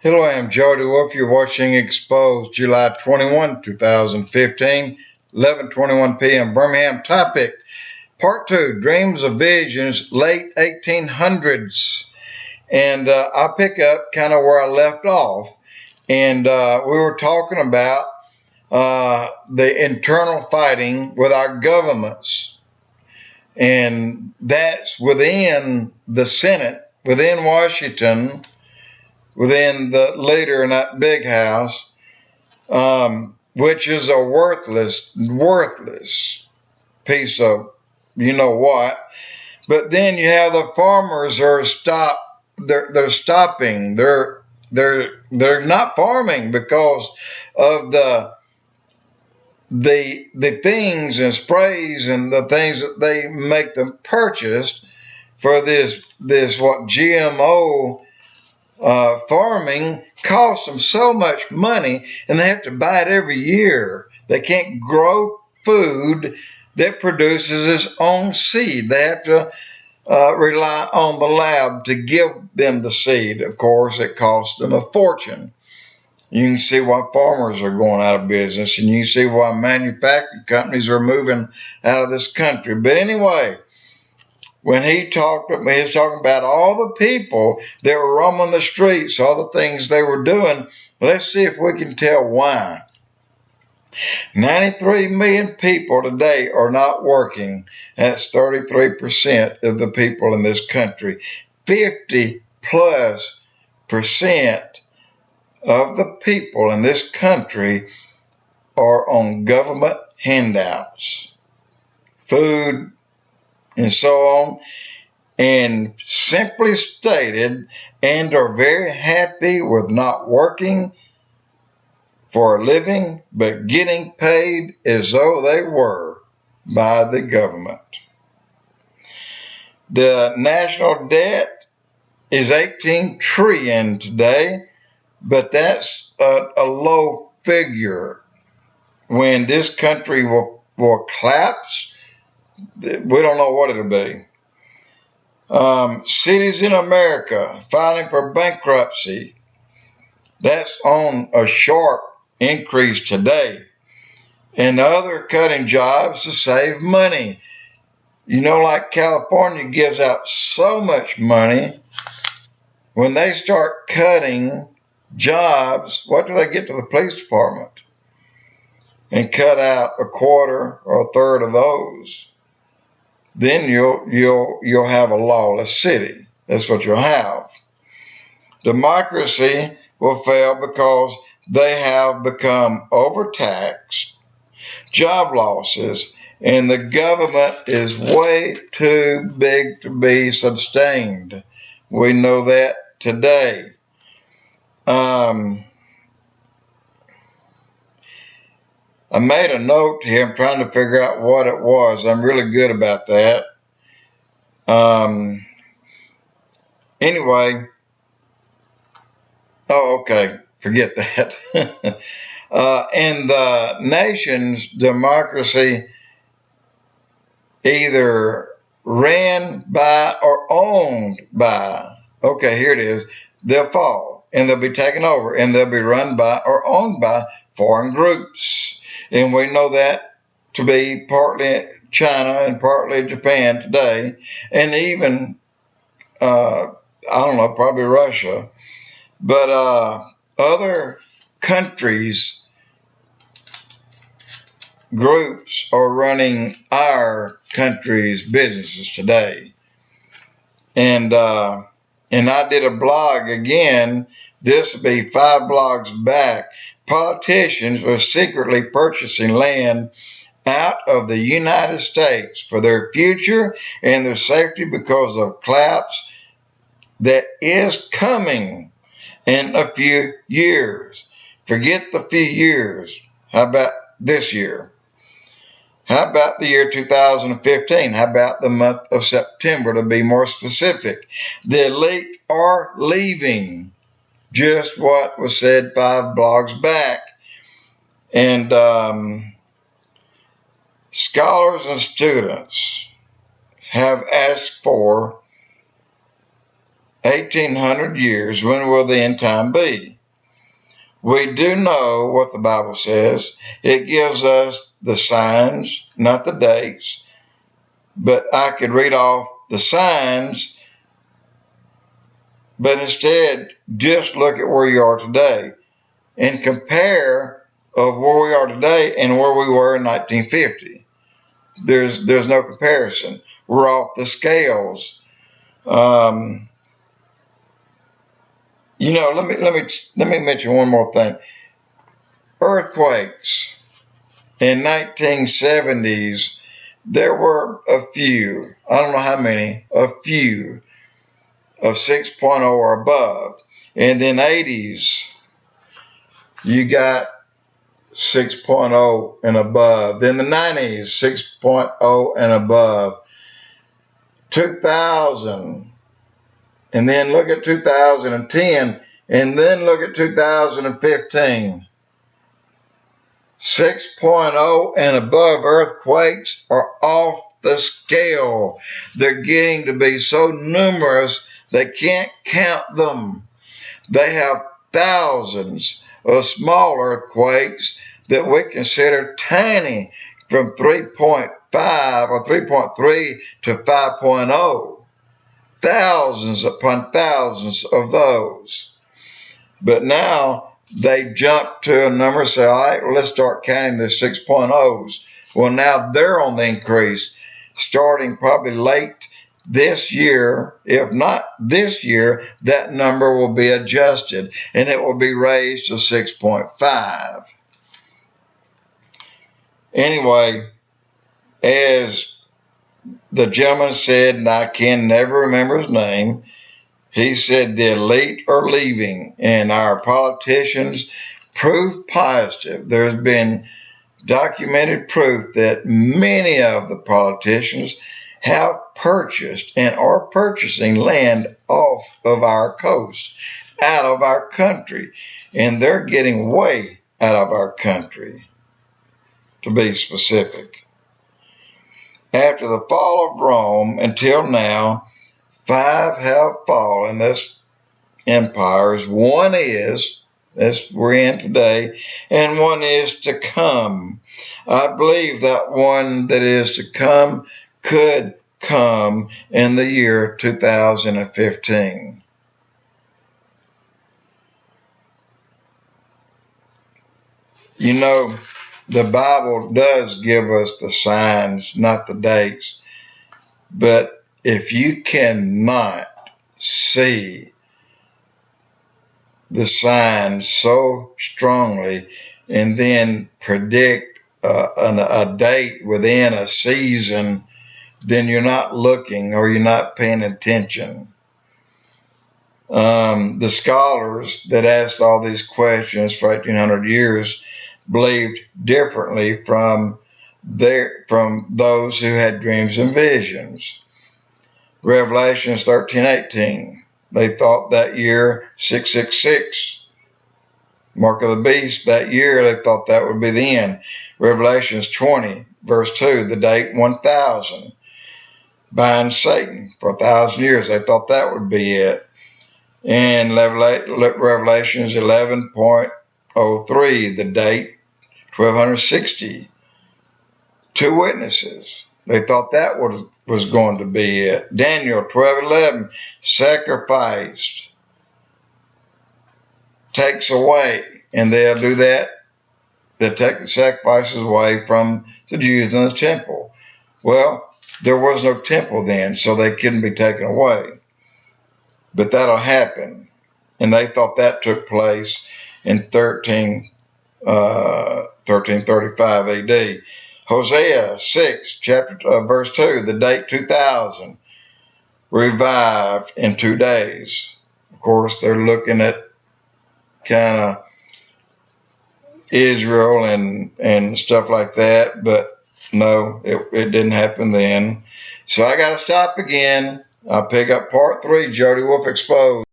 Hello, I'm Jody Wolf. You're watching Expoz, July 21, 2015, 11:21 p.m. Birmingham. Topic, Part 2, Dreams of Visions, late 1800s. And I'll pick up kind of where I left off. And we were talking about the internal fighting with our governments. And that's within the Senate, within Washington, within the leader in that big house, which is a worthless piece of you know what. But then you have the farmers are they're stopping. They're not farming because of the things and sprays and the things that they make them purchase for this what GMO farming costs them so much money, and they have to buy it every year. They can't grow food that produces its own seed. They have to rely on the lab to give them the seed. Of course, it costs them a fortune. You can see why farmers are going out of business, and you can see why manufacturing companies are moving out of this country. But anyway, when he was talking about all the people that were roaming the streets, all the things they were doing. Let's see if we can tell why. 93 million people today are not working. That's 33% of the people in this country. 50 plus percent of the people in this country are on government handouts, food, and so on, and simply stated, and are very happy with not working for a living, but getting paid as though they were by the government. The national debt is 18 trillion today, but that's a low figure. When this country will collapse, we don't know what it'll be. Cities in America filing for bankruptcy. That's on a sharp increase today. And other cutting jobs to save money. You know, like California gives out so much money. When they start cutting jobs, what do they get to the police department? And cut out a quarter or a third of those. Then you'll have a lawless city. That's what you'll have. Democracy will fail because they have become overtaxed, job losses, and the government is way too big to be sustained. We know that today. I made a note here. I'm trying to figure out what it was. I'm really good about that. Anyway, okay, forget that. In the nation's democracy, either ran by or owned by, okay, here it is, they'll fall and they'll be taken over and they'll be run by or owned by foreign groups. And we know that to be partly China and partly Japan today, and even, I don't know, probably Russia. But other countries, groups are running our country's businesses today. And I did a blog again. This will be 5 blogs back. Politicians were secretly purchasing land out of the United States for their future and their safety because of collapse that is coming in a few years. Forget the few years. How about this year? How about the year 2015? How about the month of September, to be more specific? The elite are leaving. Just what was said 5 blogs back. And scholars and students have asked for 1800 years. When will the end time be? We do know what the Bible says. It gives us the signs, not the dates. But I could read off the signs, but instead just look at where you are today and compare of where we are today and where we were in 1950. There's no comparison. We're off the scales. Let me mention one more thing. Earthquakes in 1970s. There were a few. I don't know how many. A few of 6.0 or above. And then 80s, you got 6.0 and above. Then the 90s, 6.0 and above. 2000. And then look at 2010, and then look at 2015. 6.0 and above earthquakes are off the scale. They're getting to be so numerous they can't count them. They have thousands of small earthquakes that we consider tiny, from 3.5 or 3.3 to 5.0. Thousands upon thousands of those. But now they jump to a number and say, all right, well, let's start counting the 6.0s. Well, now they're on the increase, starting probably late this year. If not this year, that number will be adjusted and it will be raised to 6.5. Anyway, as the gentleman said, and I can never remember his name, he said the elite are leaving and our politicians prove positive. There's been documented proof that many of the politicians have purchased and are purchasing land off of our coast, out of our country, and they're getting way out of our country, to be specific. After the fall of Rome until now, 5 have fallen. This empires. One is, as we're in today, and one is to come. I believe that one that is to come could come in the year 2015. You know, the Bible does give us the signs, not the dates. But if you cannot see the signs so strongly and then predict a date within a season, then you're not looking or you're not paying attention. The scholars that asked all these questions for 1800 years believed differently from those who had dreams and visions. Revelations 13:18. They thought that year 666, mark of the beast, that year they thought that would be the end. Revelations 20, verse 2, the date 1000. Bind Satan for 1,000 years. They thought that would be it. And Revelations 11.03, the date 1260. 2 witnesses. They thought that was going to be it. Daniel 12:11, sacrificed, takes away, and they'll do that. They'll take the sacrifices away from the Jews in the temple. Well, there was no temple then, so they couldn't be taken away. But that'll happen. And they thought that took place in 1335 AD. Hosea 6, verse 2, the date 2000, revived in 2 days. Of course, they're looking at kind of Israel and stuff like that, but no, it didn't happen then. So I got to stop again. I'll pick up part 3, Jody Wolf Expoz.